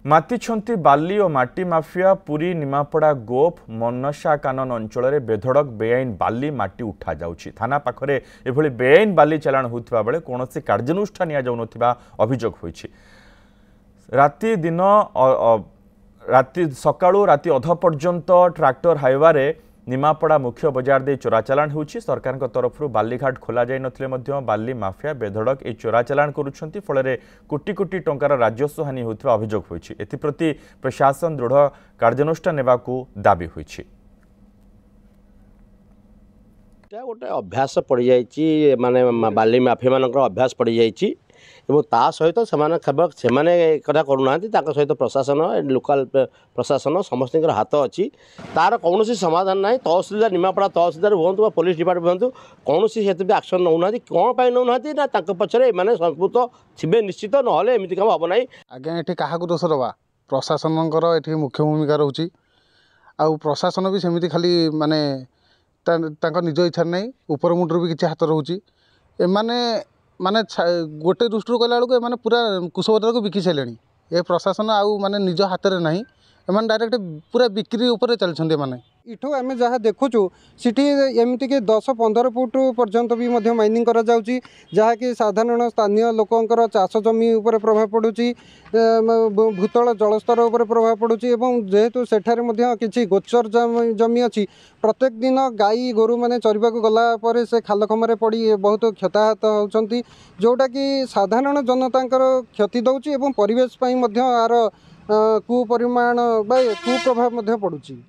ମାତିଛନ୍ତି ବାଲି ଓ ମାଟି ମାଫିଆ। ପୁରୀ ନିମାପଡ଼ା ଗୋପ ମନସା କାନନ ଅଞ୍ଚଳରେ ବେଧଡ଼କ ବେଆଇନ ବାଲି ମାଟି ଉଠାଯାଉଛି। ଥାନା ପାଖରେ ଏଭଳି ବେଆଇନ ବାଲି ଚାଲାଣ ହେଉଥିବା ବେଳେ କୌଣସି କାର୍ଯ୍ୟାନୁଷ୍ଠାନ ନିଆଯାଉନଥିବା ଅଭିଯୋଗ ହୋଇଛି। ରାତି ସକାଳୁ ରାତି ଅଧ ପର୍ଯ୍ୟନ୍ତ ଟ୍ରାକ୍ଟର ହାଇୱାରେ निमापड़ा मुख्य बजार दे चोरा चालाण होउछि। सरकार तरफ बालीघाट खोल जाई नथिले मध्य बाली माफिया बेधड़क ए चोरा चालाण करुछंती। फलरे कोटी कोटी टंकार राजस्व हानि होउथबा अभियोग होइछि। एथिप्रति प्रशासन दृढ़ कार्यानुष्ठान नेबाकू दाबी होइछि। गोटे अभ्यास पड़ जाइए माने बाली माफिया मान अभ्यास पड़ जाइए ता सहित केवल से कथा करूना सहित प्रशासन लोकल प्रशासन समस्त हाथ अच्छी तार कौन समाधान ना। तहसिलदार निमापड़ा तहसिलदार हूँ पुलिस डिपार्टमेंट हूँ कौन से एक्शन नौना कौन पर नौना ना पचर मैंने संस्कृत थे निश्चित ना एमती कम हम ना। आज्ञा ये क्या दोष दबा प्रशासन ये मुख्य भूमिका रोचे आ प्रशासन भी सेमती खाली माने निज इच्छा नहीं ऊपर मुंडर भी किसी हाथ रोचे एमाने माने गोटे दृष्टि कहला बेलू एम पूरा कुशबद्रा को बिकी सारे ये प्रशासन आउ माने निज हाथ में ना एम डायरेक्ट पूरा बिक्री उपर चलते माने इठू आम जहाँ देखुचु सिटी एमती कि 10-15 फुट पर्यंत भी माइनिंग करा जाउची जहाँकि साधारण स्थानीय लोकंकर चाष जमी उपर प्रभाव पड़ुची भूतल जलस्तर उपर प्रभाव पड़ुची एवं जेहेतु सेठारे मध्य किछि गोचर जमी अच्छी प्रत्येक दिन गाई गोरु माने चरिबा को गला परे से खाल खमरे पड़ी बहुत क्षताहत होउछंती जोटा कि साधारण जनतांकर क्षति दउची एवं परिवेश पई मध्य आर कुपरिमाण बा कुप्रभाव मध्य पड़ुची।